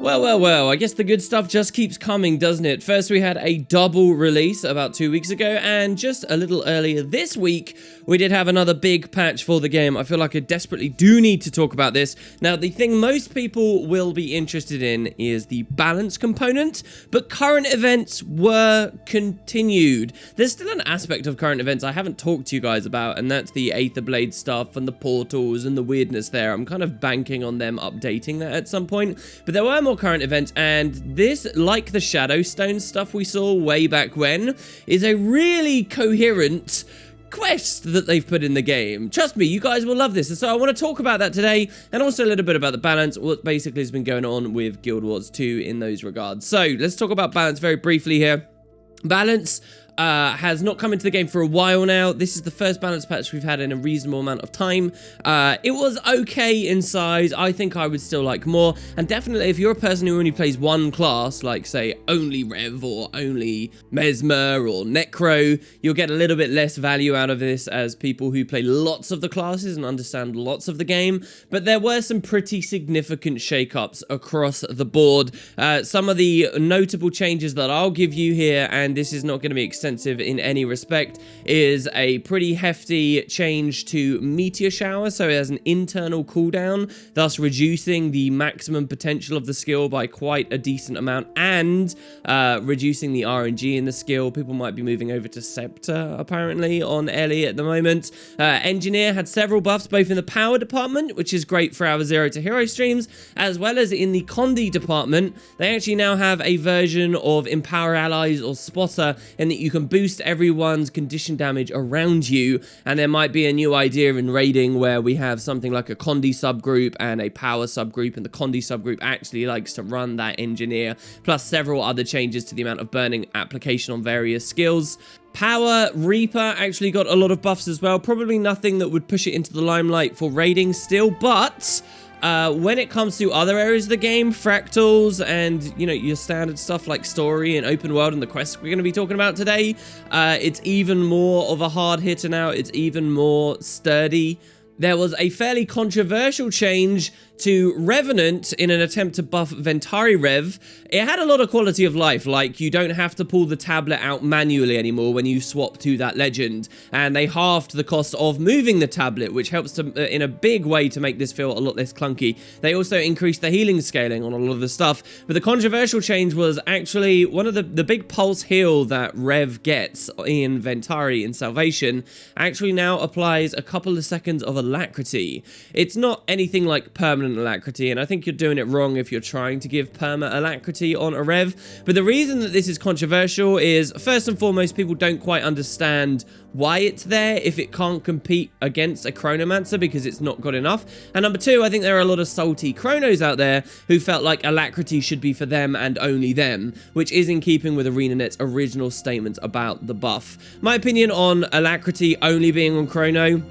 Well, I guess the good stuff just keeps coming, doesn't it? First, we had a double release about 2 weeks ago, and just a little earlier this week, we did have another big patch for the game. I feel like I desperately do need to talk about this. Now, the thing most people will be interested in is the balance component, but current events were continued. There's still an aspect of current events I haven't talked to you guys about, and that's the Aetherblade stuff and the portals and the weirdness there. I'm kind of banking on them updating that at some point, but there were more current events, and this, like the shadowstone stuff we saw way back when, is a really coherent quest that they've put in the game. Trust me, you guys will love this, and so I want to talk about that today, and also a little bit about the balance, what basically has been going on with Guild Wars 2 in those regards. So let's talk about balance very briefly here. Balance has not come into the game for a while now. This is the first balance patch we've had in a reasonable amount of time. It was okay in size. I think I would still like more. And definitely, if you're a person who only plays one class, like say only Rev or only Mesmer or Necro, you'll get a little bit less value out of this as people who play lots of the classes and understand lots of the game. But there were some pretty significant shakeups across the board. Some of the notable changes that I'll give you here, and this is not going to be extensive in any respect, is a pretty hefty change to Meteor Shower, so it has an internal cooldown, thus reducing the maximum potential of the skill by quite a decent amount, and reducing the RNG in the skill. People might be moving over to Scepter, apparently, on Ellie at the moment. Engineer had several buffs, both in the power department, which is great for our Zero to Hero streams, as well as in the Condi department. They actually now have a version of Empower Allies or Spotter, in that you can boost everyone's condition damage around you, and there might be a new idea in raiding where we have something like a Condi subgroup and a power subgroup, and the Condi subgroup actually likes to run that engineer, plus several other changes to the amount of burning application on various skills. Power Reaper actually got a lot of buffs as well, probably nothing that would push it into the limelight for raiding still, but when it comes to other areas of the game, fractals and, you know, your standard stuff like story and open world and the quests we're going to be talking about today, it's even more of a hard hitter now. It's even more sturdy. There was a fairly controversial change to Revenant in an attempt to buff Ventari Rev. It had a lot of quality of life, like you don't have to pull the tablet out manually anymore when you swap to that legend, and they halved the cost of moving the tablet, which helps to in a big way to make this feel a lot less clunky. They also increased the healing scaling on a lot of the stuff, but the controversial change was actually one of the big pulse heal that Rev gets in Ventari in Salvation actually now applies a couple of seconds of alacrity. It's not anything like permanent alacrity, and I think you're doing it wrong if you're trying to give perma alacrity on a Rev. But the reason that this is controversial is, first and foremost, people don't quite understand why it's there if it can't compete against a Chronomancer because it's not good enough. And number two, I think there are a lot of salty Chronos out there who felt like alacrity should be for them and only them, which is in keeping with ArenaNet's original statement about the buff. My opinion on alacrity only being on Chrono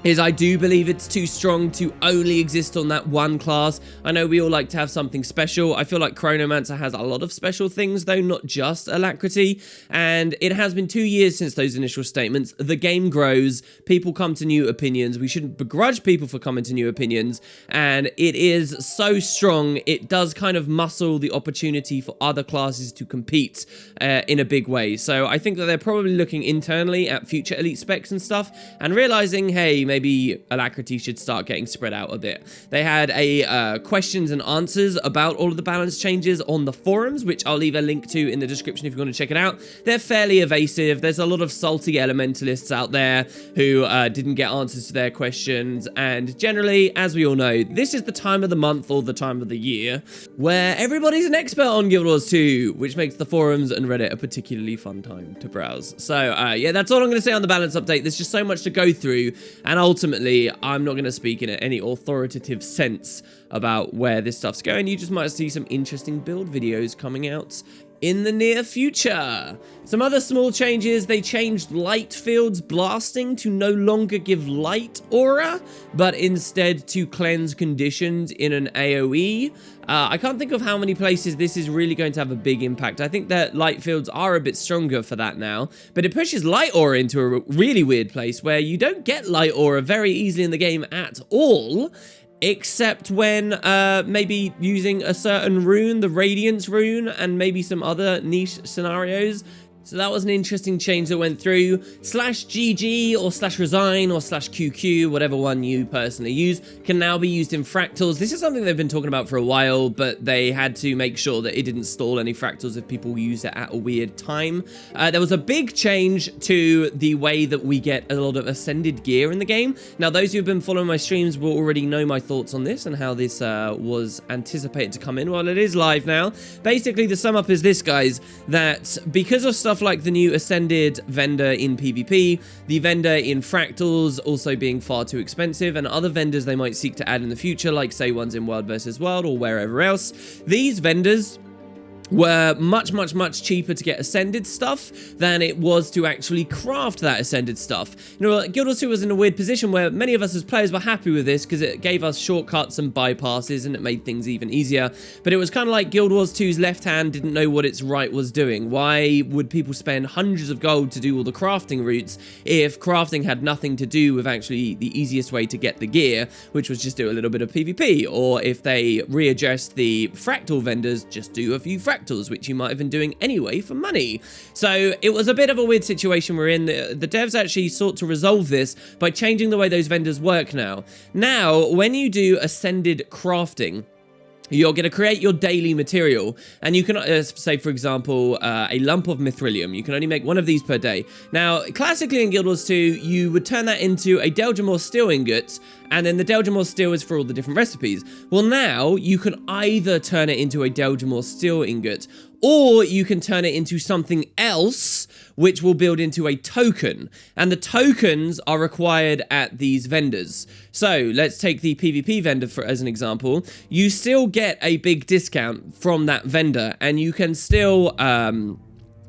is I do believe it's too strong to only exist on that one class. I know we all like to have something special. I feel like Chronomancer has a lot of special things though, not just alacrity. And it has been 2 years since those initial statements. The game grows, people come to new opinions. We shouldn't begrudge people for coming to new opinions. And it is so strong, it does kind of muscle the opportunity for other classes to compete in a big way. So I think that they're probably looking internally at future elite specs and stuff and realizing, hey, maybe alacrity should start getting spread out a bit. They had a questions and answers about all of the balance changes on the forums, which I'll leave a link to in the description if you want to check it out. They're fairly evasive. There's a lot of salty elementalists out there who didn't get answers to their questions, and generally, as we all know, this is the time of the month or the time of the year where everybody's an expert on Guild Wars 2, which makes the forums and Reddit a particularly fun time to browse. So yeah, that's all I'm going to say on the balance update. There's just so much to go through, and ultimately, I'm not going to speak in any authoritative sense about where this stuff's going. You just might see some interesting build videos coming out in the near future. Some other small changes: they changed light fields blasting to no longer give light aura, but instead to cleanse conditions in an AoE. I can't think of how many places this is really going to have a big impact. I think that light fields are a bit stronger for that now, but it pushes light aura into a really weird place where you don't get light aura very easily in the game at all. except when maybe using a certain rune, the Radiance rune, and maybe some other niche scenarios. So that was an interesting change that went through. /GG or /resign or /QQ, whatever one you personally use, can now be used in fractals. This is something they've been talking about for a while, but they had to make sure that it didn't stall any fractals if people use it at a weird time. There was a big change to the way that we get a lot of ascended gear in the game. Now, those who've been following my streams will already know my thoughts on this and how this was anticipated to come in. Well, it is live now. Basically, the sum up is this, guys, that because of stuff like the new Ascended vendor in PvP, the vendor in Fractals also being far too expensive, and other vendors they might seek to add in the future, like say ones in World vs. World or wherever else, these vendors were much cheaper to get Ascended stuff than it was to actually craft that Ascended stuff. You know, Guild Wars 2 was in a weird position where many of us as players were happy with this because it gave us shortcuts and bypasses and it made things even easier. But it was kind of like Guild Wars 2's left hand didn't know what its right was doing. Why would people spend hundreds of gold to do all the crafting routes if crafting had nothing to do with actually the easiest way to get the gear, which was just do a little bit of PvP? Or if they readjust the fractal vendors, just do a few fractals, which you might have been doing anyway for money. So it was a bit of a weird situation we're in. The devs actually sought to resolve this by changing the way those vendors work now. Now, when you do Ascended crafting, you're going to create your daily material, and you can, say, for example, a lump of mithrilium. You can only make one of these per day. Now, classically in Guild Wars 2, you would turn that into a Delgamore steel ingot, and then the Delgamore steel is for all the different recipes. Well, now, you can either turn it into a Delgamore steel ingot, or you can turn it into something else, which will build into a token. And the tokens are required at these vendors. So let's take the PvP vendor as an example. You still get a big discount from that vendor, and you can still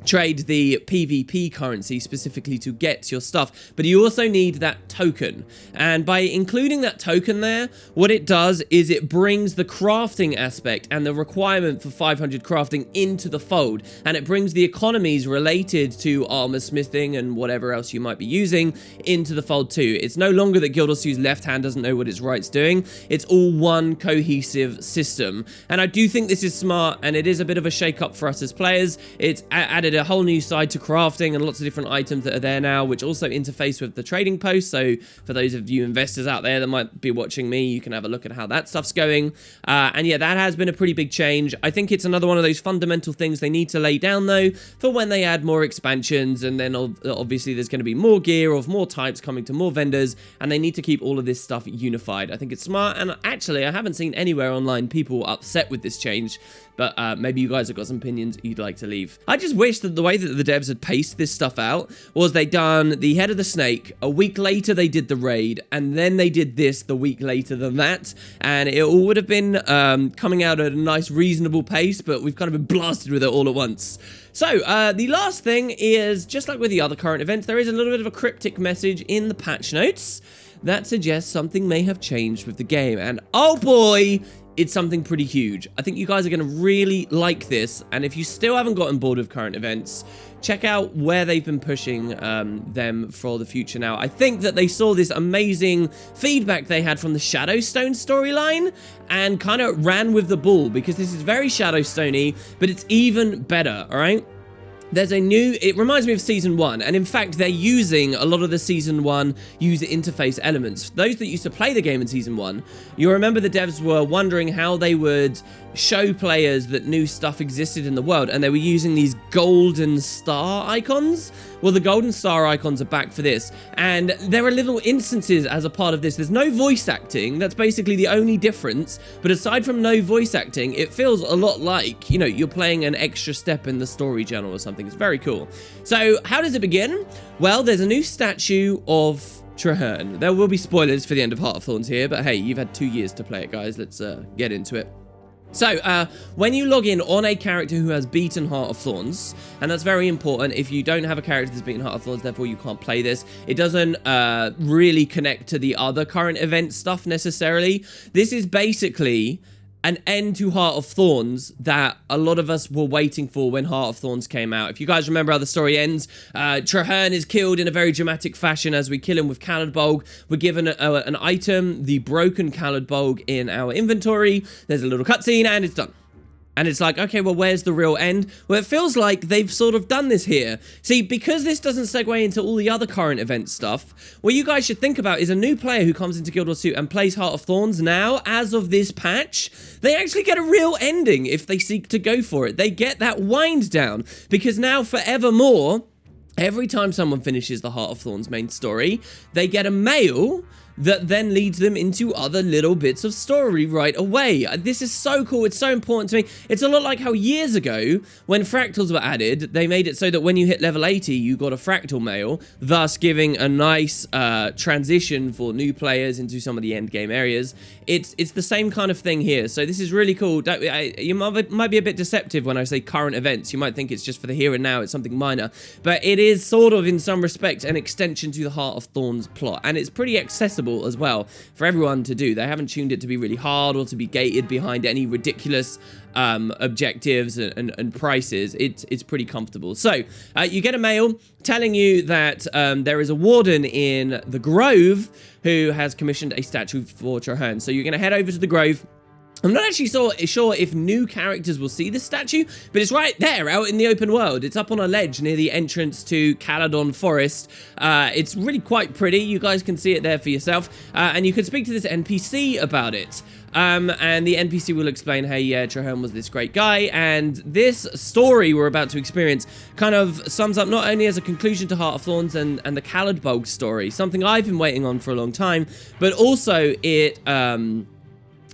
trade the PvP currency specifically to get your stuff, but you also need that token. And by including that token there, what it does is it brings the crafting aspect and the requirement for 500 crafting into the fold, and it brings the economies related to armor smithing and whatever else you might be using into the fold too. It's no longer that Guild Wars 2's left hand doesn't know what its right's doing. It's all one cohesive system, and I do think this is smart, and it is a bit of a shake-up for us as players. It's added a whole new side to crafting and lots of different items that are there now, which also interface with the trading post. So for those of you investors out there that might be watching me, you can have a look at how that stuff's going. And yeah, that has been a pretty big change. I think it's another one of those fundamental things they need to lay down though for when they add more expansions, and then obviously there's going to be more gear of more types coming to more vendors, and they need to keep all of this stuff unified. I think it's smart, and actually I haven't seen anywhere online people upset with this change, but maybe you guys have got some opinions you'd like to leave. I just wish that the way that the devs had paced this stuff out was they done the Head of the Snake, a week later they did the raid, and then they did this the week later than that, and it all would have been coming out at a nice reasonable pace, but we've kind of been blasted with it all at once. So, the last thing is, just like with the other current events, there is a little bit of a cryptic message in the patch notes that suggests something may have changed with the game, and oh boy, it's something pretty huge. I think you guys are going to really like this, and if you still haven't gotten bored of current events, check out where they've been pushing them for the future now. I think that they saw this amazing feedback they had from the Shadowstone storyline and kind of ran with the ball, because this is very Shadowstone-y, but it's even better, all right? There's a new, it reminds me of Season 1, and in fact, they're using a lot of the Season 1 user interface elements. Those that used to play the game in Season 1, you'll remember the devs were wondering how they would show players that new stuff existed in the world, and they were using these golden star icons. Well, the golden star icons are back for this, and there are little instances as a part of this. There's no voice acting, that's basically the only difference, but aside from no voice acting, it feels a lot like, you know, you're playing an extra step in the story channel or something. It's very cool. So, how does it begin? Well, there's a new statue of Trahearne. There will be spoilers for the end of Heart of Thorns here, but hey, you've had 2 years to play it, guys. Let's get into it. So, when you log in on a character who has beaten Heart of Thorns, and that's very important, if you don't have a character that's beaten Heart of Thorns, therefore you can't play this, it doesn't really connect to the other current event stuff necessarily. This is basically an end to Heart of Thorns that a lot of us were waiting for when Heart of Thorns came out. If you guys remember how the story ends, Trahearne is killed in a very dramatic fashion as we kill him with Caladbolg. We're given an item, the broken Caladbolg, in our inventory. There's a little cutscene and it's done. And it's like, okay, well, where's the real end? Well, it feels like they've sort of done this here. See, because this doesn't segue into all the other current event stuff, what you guys should think about is a new player who comes into Guild Wars 2 and plays Heart of Thorns now, as of this patch, they actually get a real ending if they seek to go for it. They get that wind down, because now forevermore, every time someone finishes the Heart of Thorns main story, they get a mail that then leads them into other little bits of story right away. This is so cool. It's so important to me. It's a lot like how years ago, when fractals were added, they made it so that when you hit level 80, you got a fractal mail, thus giving a nice transition for new players into some of the end game areas. It's the same kind of thing here. So this is really cool. You might be a bit deceptive when I say current events. You might think it's just for the here and now. It's something minor. But it is sort of, in some respects, an extension to the Heart of Thorns plot. And it's pretty accessible as well for everyone to do. They haven't tuned it to be really hard or to be gated behind any ridiculous objectives and prices. It's pretty comfortable. So you get a mail telling you that there is a warden in the Grove who has commissioned a statue for Trahearne. So you're going to head over to the Grove. I'm not actually sure if new characters will see this statue, but it's right there out in the open world. It's up on a ledge near the entrance to Caladon Forest. It's really quite pretty. You guys can see it there for yourself. And you can speak to this NPC about it. And the NPC will explain, hey, yeah, Trahearne was this great guy, and this story we're about to experience kind of sums up not only as a conclusion to Heart of Thorns and the Caladbolg story, something I've been waiting on for a long time, but also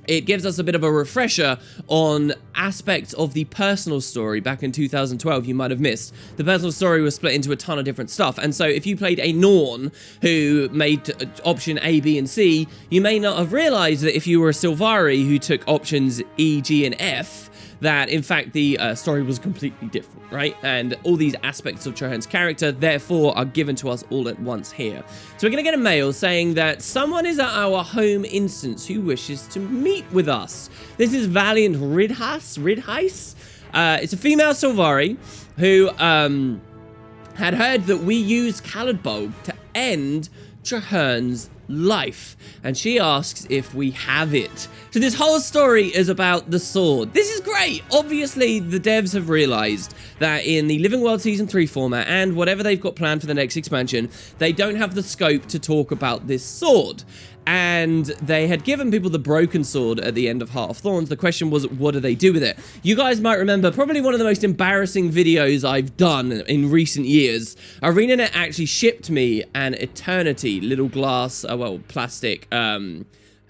it gives us a bit of a refresher on aspects of the personal story back in 2012 you might have missed. The personal story was split into a ton of different stuff, and so if you played a Norn who made option A, B, and C, you may not have realized that if you were a Sylvari who took options E, G, and F, that in fact the story was completely different, right? And all these aspects of Trahearne's character therefore are given to us all at once here. So we're gonna get a mail saying that someone is at our home instance who wishes to meet with us. This is Valiant Ridheis. It's a female Sylvari who had heard that we use Caladbolg to end Trahearne's life, and she asks if we have it. So this whole story is about the sword. This is great. Obviously, the devs have realized that in the Living World Season 3 format and whatever they've got planned for the next expansion, they don't have the scope to talk about this sword. And they had given people the broken sword at the end of Heart of Thorns. The question was, what do they do with it? You guys might remember probably one of the most embarrassing videos I've done in recent years. ArenaNet actually shipped me an Eternity little glass, plastic,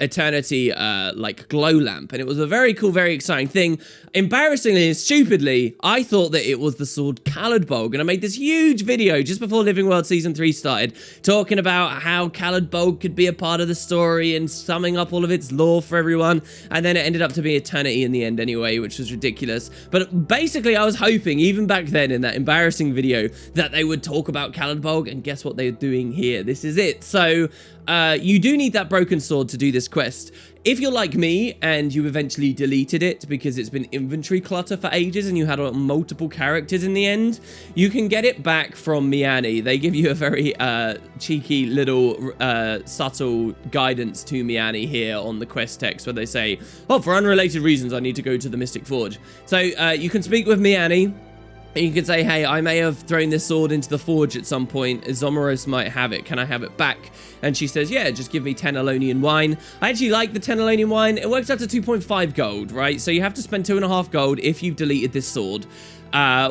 Eternity like glow lamp, and it was a very cool, very exciting thing. Embarrassingly and stupidly, I thought that it was the sword Caladbolg, and I made this huge video just before Living World Season 3 started talking about how Caladbolg could be a part of the story and summing up all of its lore for everyone, and then it ended up to be Eternity in the end anyway, which was ridiculous. But basically I was hoping, even back then in that embarrassing video, that they would talk about Caladbolg, and guess what they're doing here? This is it. So you do need that broken sword to do this quest. If you're like me and you eventually deleted it because it's been inventory clutter for ages and you had multiple characters in the end, you can get it back from Miani. They give you a very cheeky little subtle guidance to Miani here on the quest text where they say, oh, for unrelated reasons I need to go to the Mystic Forge. So you can speak with Miani. And you could say, hey, I may have thrown this sword into the forge at some point. Zomoros might have it. Can I have it back? And she says, yeah, just give me 10 Alonian wine. I actually like the 10 Alonian wine. It works out to 2.5 gold, right? So you have to spend 2.5 gold if you've deleted this sword.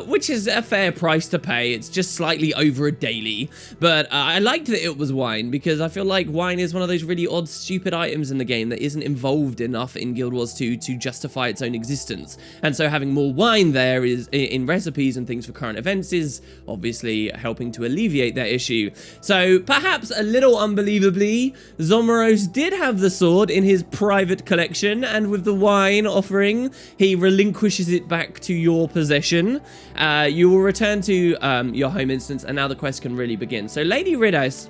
Which is a fair price to pay. It's just slightly over a daily. But I liked that it was wine because I feel like wine is one of those really odd, stupid items in the game that isn't involved enough in Guild Wars 2 to justify its own existence. And so having more wine there is in recipes and things for current events is obviously helping to alleviate that issue. So perhaps a little unbelievably, Zomoros did have the sword in his private collection, and with the wine offering, he relinquishes it back to your possession. You will return to your home instance, and now the quest can really begin. So Lady Ridheis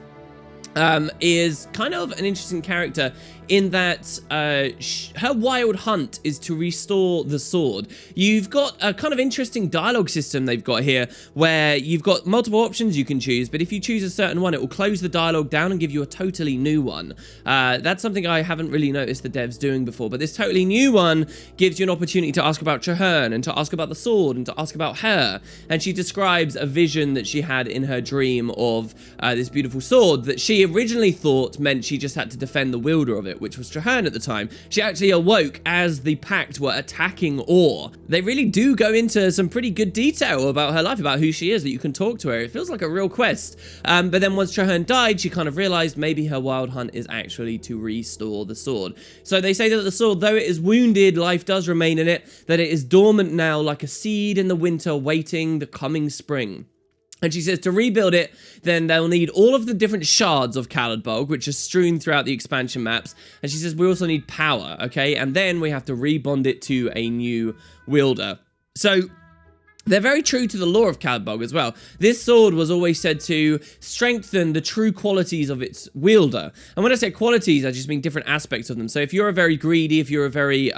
is kind of an interesting character in that her wild hunt is to restore the sword. You've got a kind of interesting dialogue system they've got here, where you've got multiple options you can choose, but if you choose a certain one, it will close the dialogue down and give you a totally new one. That's something I haven't really noticed the devs doing before, but this totally new one gives you an opportunity to ask about Trahearne, and to ask about the sword, and to ask about her. And she describes a vision that she had in her dream of this beautiful sword that she originally thought meant she just had to defend the wielder of it, which was Trahearne at the time. She actually awoke as the Pact were attacking Or. They really do go into some pretty good detail about her life, about who she is, that you can talk to her. It feels like a real quest. But then once Trahearne died, she kind of realized maybe her wild hunt is actually to restore the sword. So they say that the sword, though it is wounded, life does remain in it, that it is dormant now like a seed in the winter waiting the coming spring. And she says to rebuild it, then they'll need all of the different shards of Caladbolg, which are strewn throughout the expansion maps. And she says we also need power, okay? And then we have to rebond it to a new wielder. So they're very true to the lore of Caladbolg as well. This sword was always said to strengthen the true qualities of its wielder. And when I say qualities, I just mean different aspects of them. So if you're a very greedy, if you're a very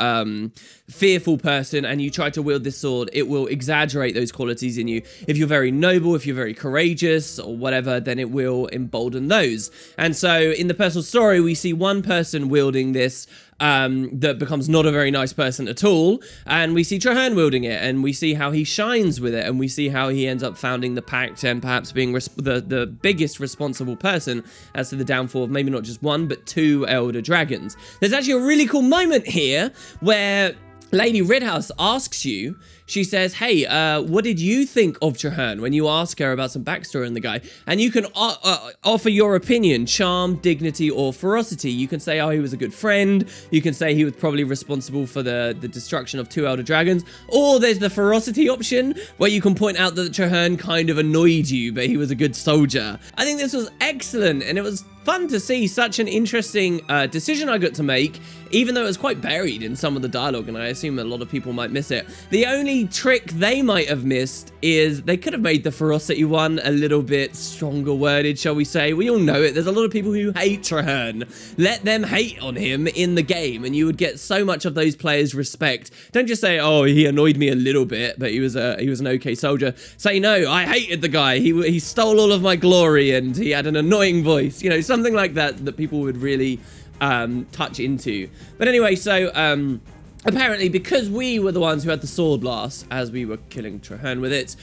fearful person and you try to wield this sword, it will exaggerate those qualities in you. If you're very noble, if you're very courageous or whatever, then it will embolden those. And so in the personal story, we see one person wielding this that becomes not a very nice person at all, and we see Trahearne wielding it, and we see how he shines with it, and we see how he ends up founding the Pact and perhaps being the biggest responsible person as to the downfall of maybe not just one but two Elder Dragons. There's actually a really cool moment here where Lady Ridhouse asks you, she says, hey, what did you think of Trahearne, when you ask her about some backstory on the guy? And you can offer your opinion, charm, dignity, or ferocity. You can say, oh, he was a good friend. You can say he was probably responsible for the destruction of two Elder Dragons. Or there's the ferocity option, where you can point out that Trahearne kind of annoyed you, but he was a good soldier. I think this was excellent, and it was fun to see such an interesting decision I got to make, even though it was quite buried in some of the dialogue, and I assume a lot of people might miss it. The only trick they might have missed is they could have made the ferocity one a little bit stronger worded, shall we say. We all know it. There's a lot of people who hate Trahearne. Let them hate on him in the game, and you would get so much of those players' respect. Don't just say, oh, he annoyed me a little bit, but he was an okay soldier. Say, no, I hated the guy. He stole all of my glory, and he had an annoying voice. You know, something like that people would really touch into. But anyway, so apparently because we were the ones who had the sword last as we were killing Trahearne with it,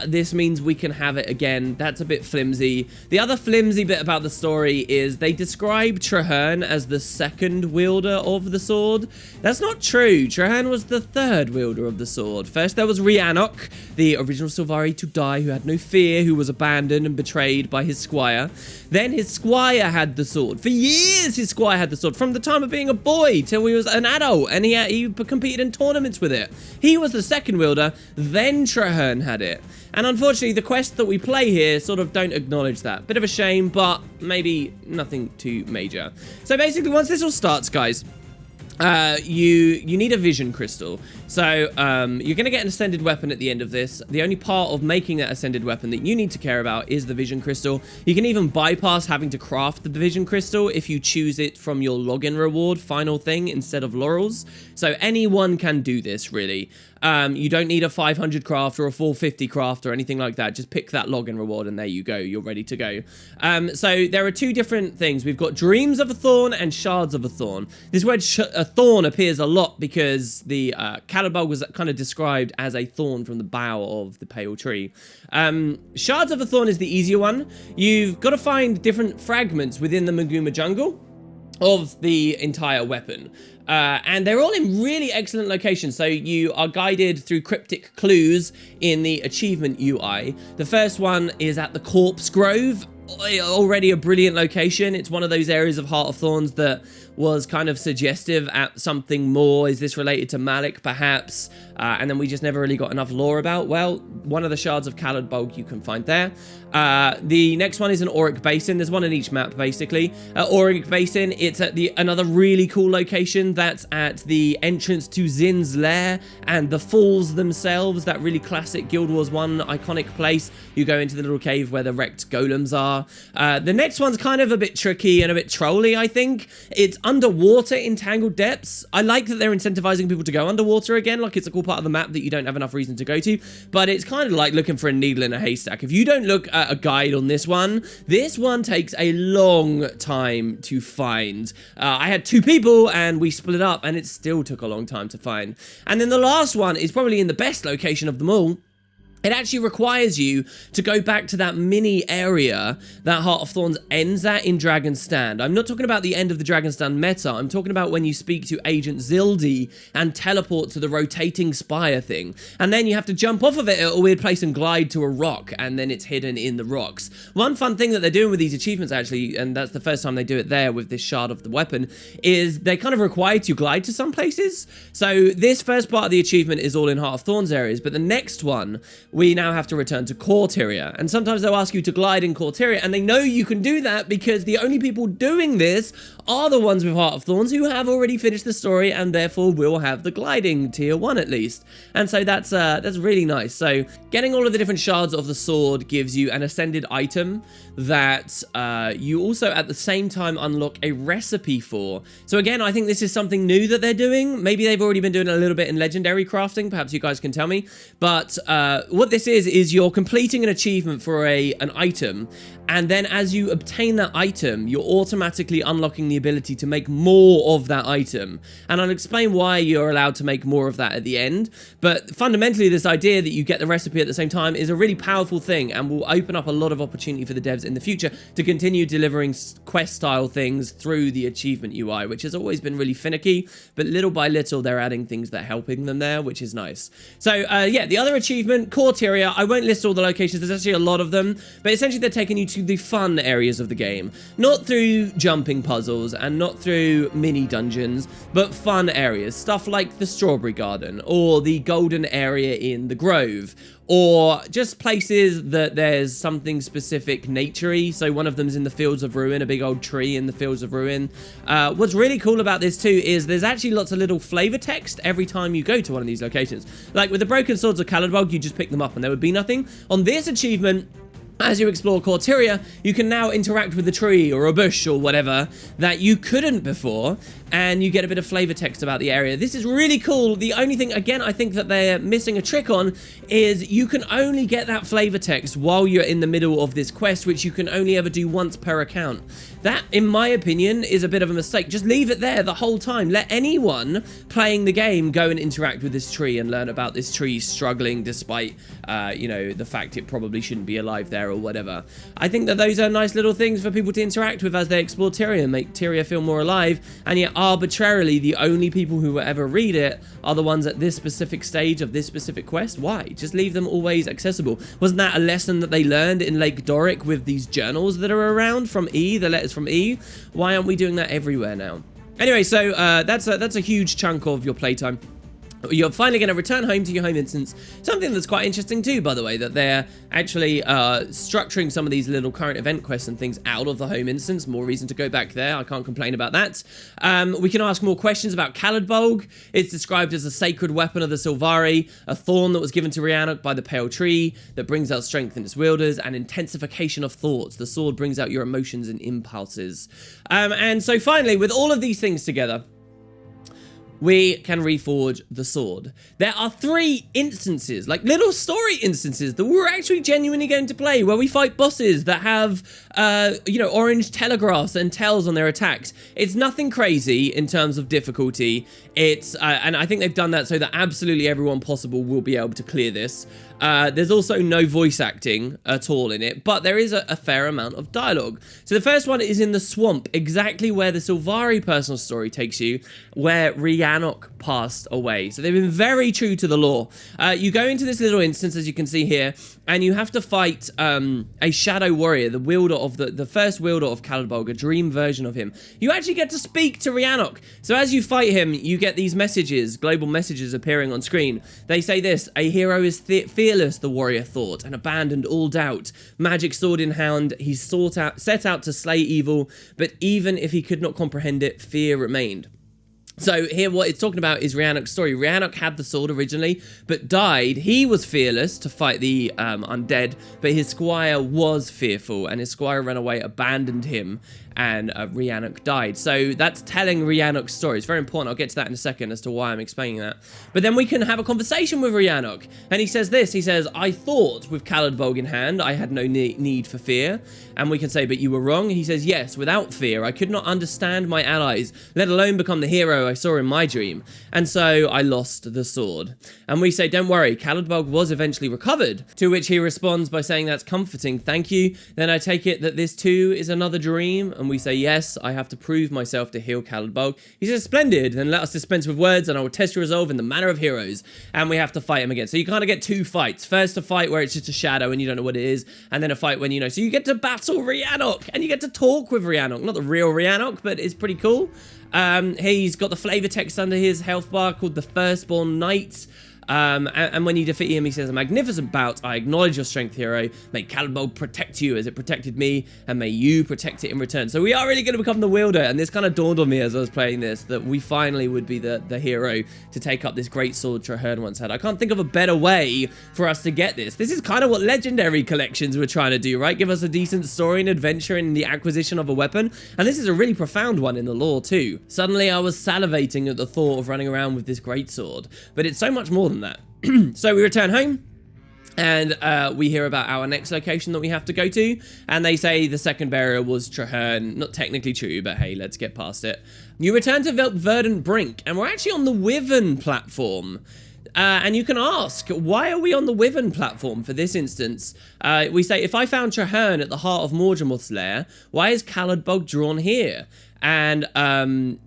this means we can have it again. That's a bit flimsy. The other flimsy bit about the story is they describe Trahearne as the second wielder of the sword. That's not true. Trahearne was the third wielder of the sword. First there was Rhiannoch, the original Sylvari to die, who had no fear, who was abandoned and betrayed by his squire. Then his squire had the sword. For years his squire had the sword, from the time of being a boy till he was an adult, and he competed in tournaments with it. He was the second wielder, then Trahearne had it. And unfortunately, the quests that we play here sort of don't acknowledge that. Bit of a shame, but maybe nothing too major. So basically, once this all starts, guys, you need a vision crystal. So you're going to get an ascended weapon at the end of this. The only part of making that ascended weapon that you need to care about is the vision crystal. You can even bypass having to craft the vision crystal if you choose it from your login reward final thing instead of laurels. So anyone can do this, really. You don't need a 500 craft or a 450 craft or anything like that. Just pick that login reward and there you go. You're ready to go. So there are two different things. We've got Dreams of a Thorn and Shards of a Thorn. This word a thorn appears a lot because the Caladbolg was kind of described as a thorn from the bough of the pale tree. Shards of a Thorn is the easier one. You've got to find different fragments within the Maguma jungle of the entire weapon. And they're all in really excellent locations. So you are guided through cryptic clues in the achievement UI. The first one is at the Corpse Grove. Already a brilliant location. It's one of those areas of Heart of Thorns that was kind of suggestive at something more. Is this related to Malik, perhaps? And then we just never really got enough lore about. Well, one of the shards of Caladbolg you can find there. The next one is an Auric Basin. There's one in each map, basically. Auric Basin, it's at another really cool location. That's at the entrance to Zin's lair and the falls themselves. That really classic Guild Wars 1 iconic place. You go into the little cave where the wrecked golems are. The next one's kind of a bit tricky and a bit trolly, I think. It's underwater entangled depths. I like that they're incentivizing people to go underwater again. Like, it's a cool part of the map that you don't have enough reason to go to. But it's kind of like looking for a needle in a haystack. If you don't look at a guide on this one takes a long time to find. I had 2 people and we split up and it still took a long time to find. And then the last one is probably in the best location of them all. It actually requires you to go back to that mini area that Heart of Thorns ends at in Dragon's Stand. I'm not talking about the end of the Dragon's Stand meta. I'm talking about when you speak to Agent Zildi and teleport to the rotating spire thing. And then you have to jump off of it at a weird place and glide to a rock, and then it's hidden in the rocks. One fun thing that they're doing with these achievements, actually, and that's the first time they do it there with this shard of the weapon, is they kind of require you to glide to some places. So this first part of the achievement is all in Heart of Thorns areas, but the next one, we now have to return to Corteria. And sometimes they'll ask you to glide in Corteria, and they know you can do that because the only people doing this are the ones with Heart of Thorns who have already finished the story and therefore will have the gliding tier 1 at least. And so that's really nice. So getting all of the different shards of the sword gives you an ascended item that you also at the same time unlock a recipe for. So again, I think this is something new that they're doing. Maybe they've already been doing a little bit in legendary crafting. Perhaps you guys can tell me. But what this is you're completing an achievement for an item, and then as you obtain that item, you're automatically unlocking the ability to make more of that item. And I'll explain why you're allowed to make more of that at the end. But fundamentally, this idea that you get the recipe at the same time is a really powerful thing and will open up a lot of opportunity for the devs in the future to continue delivering quest-style things through the achievement UI, which has always been really finicky, but little by little, they're adding things that are helping them there, which is nice. So, yeah, the other achievement, Corteria, I won't list all the locations, there's actually a lot of them, but essentially they're taking you to the fun areas of the game. Not through jumping puzzles and not through mini dungeons, but fun areas. Stuff like the Strawberry Garden or the golden area in the Grove, or just places that there's something specific nature-y. So one of them's in the Fields of Ruin, a big old tree in the Fields of Ruin. What's really cool about this too is there's actually lots of little flavor text every time you go to one of these locations. Like with the Broken Swords of Caladbolg, you just pick them up and there would be nothing. On this achievement, as you explore Corteria, you can now interact with a tree or a bush or whatever that you couldn't before, and you get a bit of flavor text about the area. This is really cool. The only thing, again, I think that they're missing a trick on is you can only get that flavor text while you're in the middle of this quest, which you can only ever do once per account. That, in my opinion, is a bit of a mistake. Just leave it there the whole time. Let anyone playing the game go and interact with this tree and learn about this tree struggling despite, you know, the fact it probably shouldn't be alive there or whatever. I think that those are nice little things for people to interact with as they explore Tyria and make Tyria feel more alive, and yet arbitrarily the only people who will ever read it are the ones at this specific stage of this specific quest. Why? Just leave them always accessible. Wasn't that a lesson that they learned in Lake Doric with these journals that are around from E, the letters from E? Why aren't we doing that everywhere now? Anyway, so that's a huge chunk of your playtime. You're finally going to return home to your home instance. Something that's quite interesting too, by the way, that they're actually structuring some of these little current event quests and things out of the home instance. More reason to go back there. I can't complain about that. We can ask more questions about Caladbolg. It's described as a sacred weapon of the Sylvari, a thorn that was given to Rhiannoc by the Pale Tree that brings out strength in its wielders and intensification of thoughts. The sword brings out your emotions and impulses. And so finally, with all of these things together, we can reforge the sword. There are 3 instances, like little story instances, that we're actually genuinely going to play, where we fight bosses that have, you know, orange telegraphs and tells on their attacks. It's nothing crazy in terms of difficulty. It's, and I think they've done that so that absolutely everyone possible will be able to clear this. There's also no voice acting at all in it, but there is a fair amount of dialogue. So the first one is in the swamp, exactly where the Sylvari personal story takes you, where Rhiannoc passed away. So they've been very true to the lore. You go into this little instance, as you can see here, and you have to fight a shadow warrior, the wielder of the first wielder of Caladbolg, a dream version of him. You actually get to speak to Rhiannoc. So as you fight him, you get these messages, global messages appearing on screen. They say this: a hero is fearless, the warrior thought, and abandoned all doubt. Magic sword in hand, he set out to slay evil, but even if he could not comprehend it, fear remained. So here what it's talking about is Rhiannoc's story. Rhiannoc had the sword originally, but died. He was fearless to fight the undead, but his squire was fearful, and his squire ran away, abandoned him, and Rhiannoc died. So that's telling Rhiannoc's story. It's very important. I'll get to that in a second as to why I'm explaining that. But then we can have a conversation with Rhiannoc. And he says this. He says, I thought with Caladbolg in hand, I had no need for fear. And we can say, but you were wrong. He says, yes, without fear, I could not understand my allies, let alone become the hero I saw in my dream. And so I lost the sword. And we say, don't worry, Caladbolg was eventually recovered. To which he responds by saying, that's comforting, thank you. Then I take it that this too is another dream. And we say, yes, I have to prove myself to heal Caladbolg. He says, splendid, then let us dispense with words and I will test your resolve in the manner of heroes. And we have to fight him again. So you kind of get two fights. First a fight where it's just a shadow and you don't know what it is. And then a fight when you know. So you get to battle Rhiannoc and you get to talk with Rhiannoc. Not the real Rhiannoc, but it's pretty cool. He's got the flavor text under his health bar called the Firstborn Knight. And when you defeat him, he says, a magnificent bout. I acknowledge your strength, hero. May Caladbolg protect you as it protected me, and may you protect it in return. So we are really going to become the wielder, and this kind of dawned on me as I was playing this, that we finally would be the hero to take up this great sword Trahearne once had. I can't think of a better way for us to get this. This is kind of what legendary collections were trying to do, right? Give us a decent story and adventure in the acquisition of a weapon, and this is a really profound one in the lore too. Suddenly I was salivating at the thought of running around with this great sword, but it's so much more than that. So we return home and we hear about our next location that we have to go to, and they say the second burial was Trahearne. Not technically true, but hey, let's get past it. You return to Verdant Brink, and we're actually on the Wyvern platform. And you can ask, why are we on the Wyvern platform for this instance? We say, if I found Trahearne at the heart of Morgemoth's lair, why is Caladbolg drawn here? And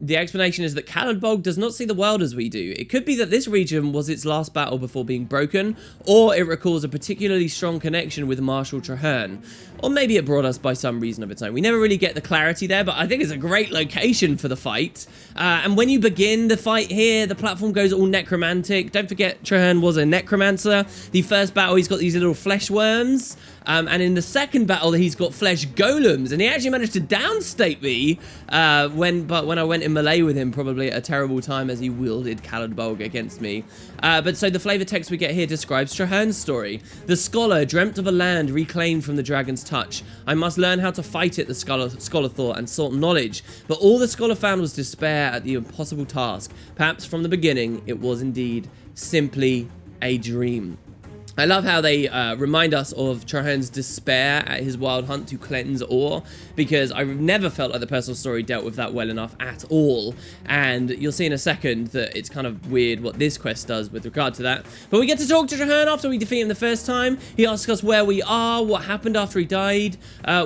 the explanation is that Caladbolg does not see the world as we do. It could be that this region was its last battle before being broken, or it recalls a particularly strong connection with Marshal Trahearne. Or maybe it brought us by some reason of its own. We never really get the clarity there, but I think it's a great location for the fight. And when you begin the fight here, the platform goes all necromantic. Don't forget, Trahearne was a necromancer. The first battle, he's got these little flesh worms. And in the second battle, he's got flesh golems. And he actually managed to downstate me when I went in melee with him, probably at a terrible time as he wielded Caladbolg against me. But so the flavor text we get here describes Trahearne's story. The scholar dreamt of a land reclaimed from the dragon's touch. I must learn how to fight it, the scholar thought, and sought knowledge. But all the scholar found was despair at the impossible task. Perhaps from the beginning, it was indeed simply a dream. I love how they remind us of Trahearne's despair at his wild hunt to cleanse ore, because I've never felt like the personal story dealt with that well enough at all, and you'll see in a second that it's kind of weird what this quest does with regard to that. But we get to talk to Trahearne after we defeat him the first time. He asks us where we are, what happened after he died.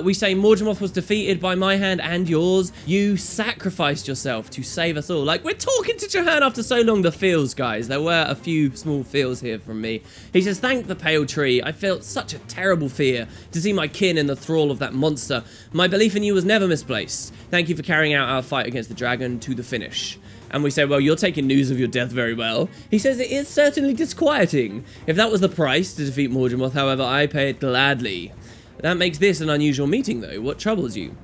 We say Morgemoth was defeated by my hand and yours. You sacrificed yourself to save us all. Like, we're talking to Trahearne after so long. The feels, guys. There were a few small feels here from me. He says, thank the pale tree. I felt such a terrible fear to see my kin in the thrall of that monster. My belief in you was never misplaced. Thank you for carrying out our fight against the dragon to the finish. And we say, well, you're taking news of your death very well. He says, it is certainly disquieting. If that was the price to defeat Morgemoth, however, I pay it gladly. That makes this an unusual meeting, though. What troubles you?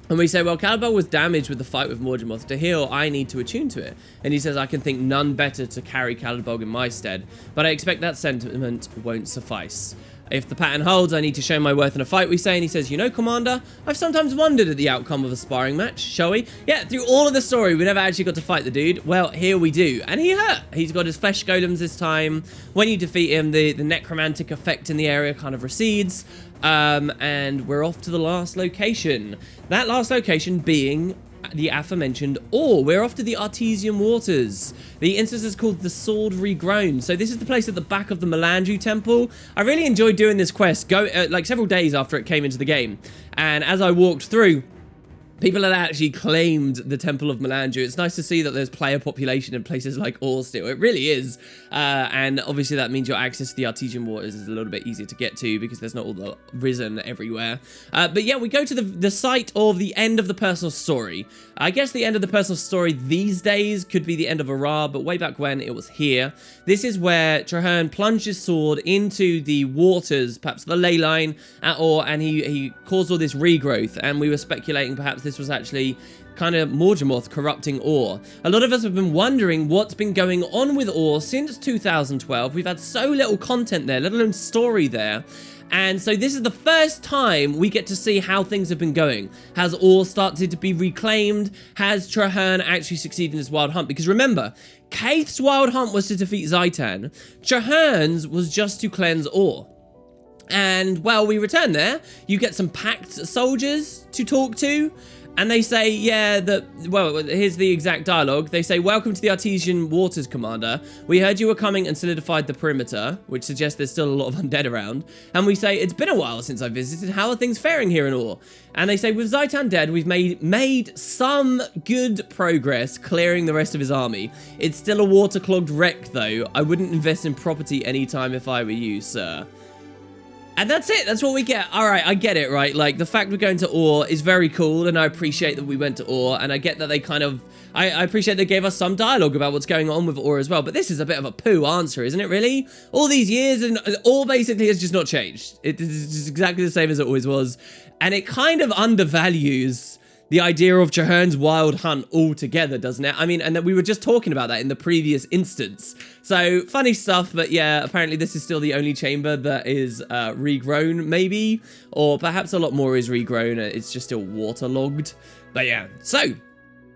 And we say, well, Caladbolg was damaged with the fight with Morgemoth. To heal, I need to attune to it. And he says, I can think none better to carry Caladbolg in my stead. But I expect that sentiment won't suffice. If the pattern holds, I need to show my worth in a fight, we say. And he says, you know, Commander, I've sometimes wondered at the outcome of a sparring match. Shall we? Yeah, through all of the story, we never actually got to fight the dude. Well, here we do. And he hurt. He's got his flesh golems this time. When you defeat him, the necromantic effect in the area kind of recedes. And we're off to the last location. That last location being the aforementioned ore. We're off to the Artesian Waters. The instance is called the Sword Regrown. So this is the place at the back of the Melandru Temple. I really enjoyed doing this quest, like several days after it came into the game. And as I walked through, people had actually claimed the Temple of Melandru. It's nice to see that there's player population in places like Ore still. It really is. And obviously that means your access to the Artesian Waters is a little bit easier to get to because there's not all the risen everywhere. But yeah, we go to the site of the end of the personal story. I guess the end of the personal story these days could be the end of Ara, but way back when it was here. This is where Trahearne plunged his sword into the waters, perhaps the ley line at Ore, and he caused all this regrowth. And we were speculating perhaps this was actually kind of Morgemoth corrupting Ore. A lot of us have been wondering what's been going on with Ore since 2012. We've had so little content there, let alone story there. And so this is the first time we get to see how things have been going. Has ore started to be reclaimed? Has Trahearne actually succeeded in his wild hunt? Because remember, Kaith's wild hunt was to defeat Zhaitan. Trahearne's was just to cleanse ore. And while we return there, you get some packed soldiers to talk to. And they say, yeah, well, here's the exact dialogue. They say, welcome to the Artesian Waters, Commander. We heard you were coming and solidified the perimeter, which suggests there's still a lot of undead around. And we say, it's been a while since I visited. How are things faring here in Ore? And they say, with Zhaitan dead, we've made some good progress clearing the rest of his army. It's still a waterclogged wreck, though. I wouldn't invest in property anytime if I were you, sir. And that's it. That's what we get. All right, I get it, right? Like, the fact we're going to Ore is very cool, and I appreciate that we went to Ore, and I get that they kind of... I appreciate they gave us some dialogue about what's going on with Ore as well, but this is a bit of a poo answer, isn't it, really? All these years, and Ore basically has just not changed. It is just exactly the same as it always was, and it kind of undervalues the idea of Trahearne's wild hunt altogether, doesn't it? I mean, and that we were just talking about that in the previous instance. So, funny stuff, but yeah, apparently this is still the only chamber that is regrown, maybe? Or perhaps a lot more is regrown, it's just still waterlogged. But yeah, so,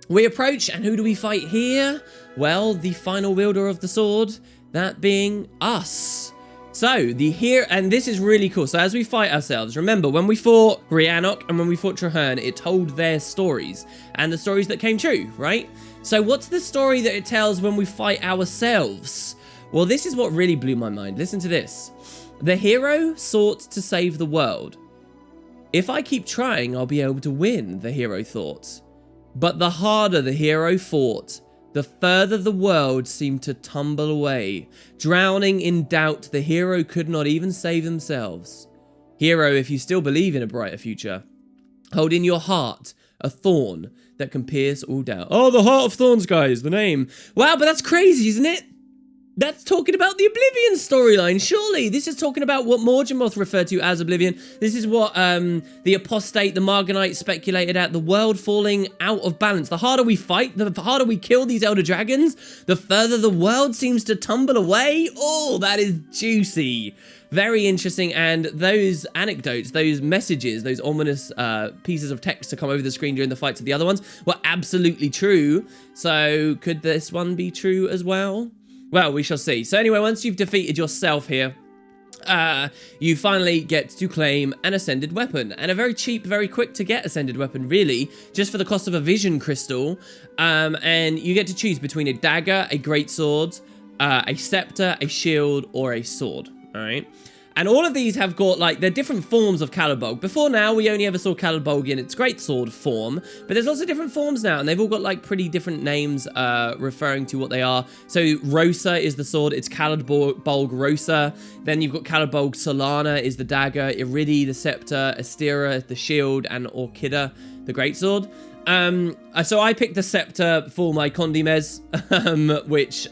we approach, and who do we fight here? Well, the final wielder of the sword, that being us. So, and this is really cool. So, as we fight ourselves, remember, when we fought Rhiannoc and when we fought Trahearne, it told their stories, and the stories that came true, right? So, what's the story that it tells when we fight ourselves? Well, this is what really blew my mind. Listen to this. The hero sought to save the world. If I keep trying, I'll be able to win, the hero thought. But the harder the hero fought, the further the world seemed to tumble away. Drowning in doubt, the hero could not even save themselves. Hero, if you still believe in a brighter future, hold in your heart a thorn that can pierce all doubt. Oh, the Heart of Thorns, guys, the name. Wow, but that's crazy, isn't it? That's talking about the Oblivion storyline, surely. This is talking about what Morgemoth referred to as Oblivion. This is what the Apostate, the Marganite speculated at. The world falling out of balance. The harder we fight, the harder we kill these Elder Dragons, the further the world seems to tumble away. Oh, that is juicy. Very interesting, and those anecdotes, those messages, those ominous pieces of text to come over the screen during the fights of the other ones were absolutely true. So could this one be true as well? Well, we shall see. So anyway, once you've defeated yourself here, you finally get to claim an Ascended Weapon. And a very cheap, very quick to get Ascended Weapon, really, just for the cost of a Vision Crystal. And you get to choose between a dagger, a greatsword, a scepter, a shield, or a sword. All right. And all of these have got, like, they're different forms of Caladbolg. Before now, we only ever saw Caladbolg in its greatsword form, but there's also different forms now, and they've all got, like, pretty different names referring to what they are. So, Rosa is the sword, it's Caladbolg Rosa. Then you've got Caladbolg Solana is the dagger, Iridi the scepter, Astera the shield, and Orchida the greatsword. So I picked the scepter for my Condimes, which...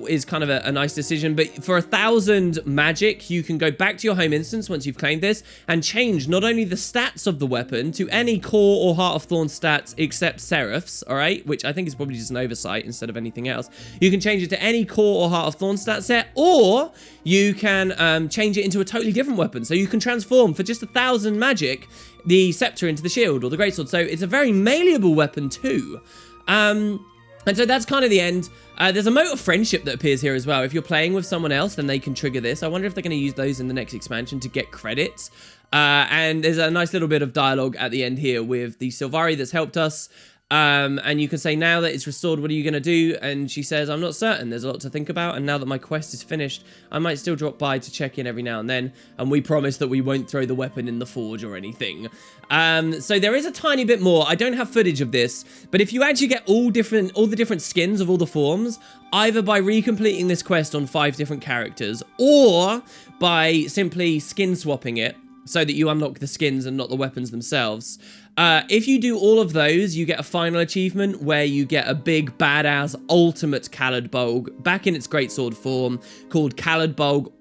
is kind of a nice decision, but for 1,000 magic, you can go back to your home instance once you've claimed this and change not only the stats of the weapon to any core or Heart of Thorn stats except Seraph's, all right, which I think is probably just an oversight instead of anything else. You can change it to any core or Heart of Thorn stat set, or you can change it into a totally different weapon. So you can transform for just 1,000 magic the scepter into the shield or the greatsword. So it's a very malleable weapon too. And so that's kind of the end. There's a mote of friendship that appears here as well. If you're playing with someone else, then they can trigger this. I wonder if they're going to use those in the next expansion to get credits. And there's a nice little bit of dialogue at the end here with the Sylvari that's helped us. And you can say, now that it's restored, what are you going to do? And she says, I'm not certain. There's a lot to think about. And now that my quest is finished, I might still drop by to check in every now and then. And we promise that we won't throw the weapon in the forge or anything. So there is a tiny bit more. I don't have footage of this, but if you actually get all the different skins of all the forms, either by recompleting this quest on 5 different characters, or by simply skin swapping it, so that you unlock the skins and not the weapons themselves. If you do all of those, you get a final achievement where you get a big, badass, ultimate Caladbolg back in its greatsword form called Caladbolg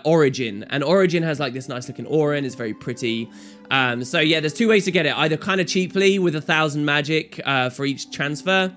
Origin. And Origin has like this nice looking aura and is very pretty. So yeah, there's 2 ways to get it. Either kind of cheaply with 1,000 magic for each transfer,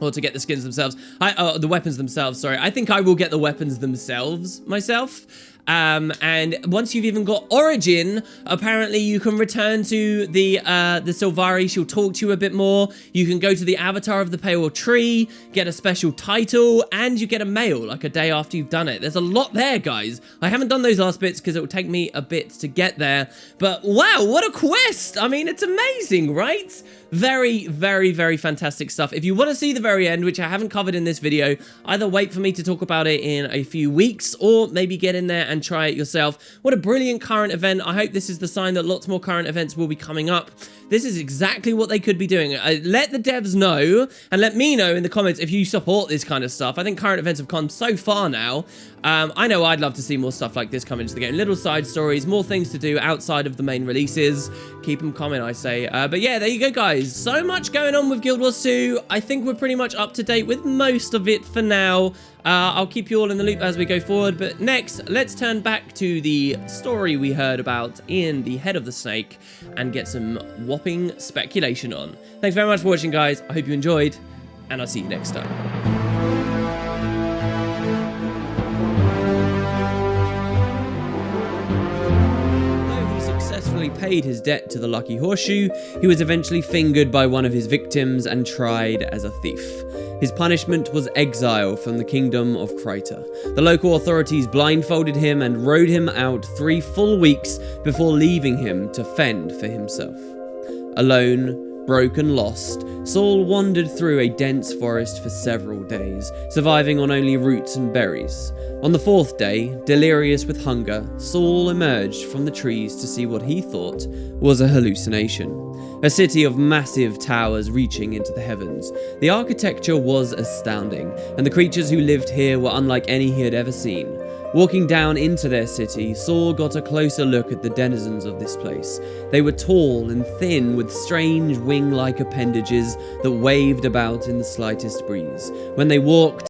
or to get the skins themselves. The weapons themselves, sorry. I think I will get the weapons themselves myself. And once you've even got Origin, apparently you can return to the Sylvari. She'll talk to you a bit more. You can go to the Avatar of the Pale Tree, get a special title, and you get a mail like a day after you've done it. There's a lot there, guys. I haven't done those last bits because it will take me a bit to get there. But wow, what a quest! I mean, it's amazing, right? Very, very, very fantastic stuff. If you want to see the very end, which I haven't covered in this video, either wait for me to talk about it in a few weeks or maybe get in there and try it yourself. What a brilliant current event. I hope this is the sign that lots more current events will be coming up. This is exactly what they could be doing. Let the devs know and let me know in the comments if you support this kind of stuff. I think current events have come so far now. I know I'd love to see more stuff like this come into the game. Little side stories, more things to do outside of the main releases. Keep them coming, I say. But yeah, there you go, guys. So much going on with Guild Wars 2. I think we're pretty much up to date with most of it for now. I'll keep you all in the loop as we go forward. But next, let's turn back to the story we heard about in The Head of the Snake and get some whopping speculation on. Thanks very much for watching, guys. I hope you enjoyed, and I'll see you next time. Paid his debt to the Lucky Horseshoe, he was eventually fingered by one of his victims and tried as a thief. His punishment was exile from the kingdom of Kryta. The local authorities blindfolded him and rode him out 3 full weeks before leaving him to fend for himself. Alone, broken, lost, Saul wandered through a dense forest for several days, surviving on only roots and berries. On the 4th day, delirious with hunger, Saul emerged from the trees to see what he thought was a hallucination. A city of massive towers reaching into the heavens. The architecture was astounding, and the creatures who lived here were unlike any he had ever seen. Walking down into their city, Saul got a closer look at the denizens of this place. They were tall and thin, with strange wing-like appendages that waved about in the slightest breeze. When they walked,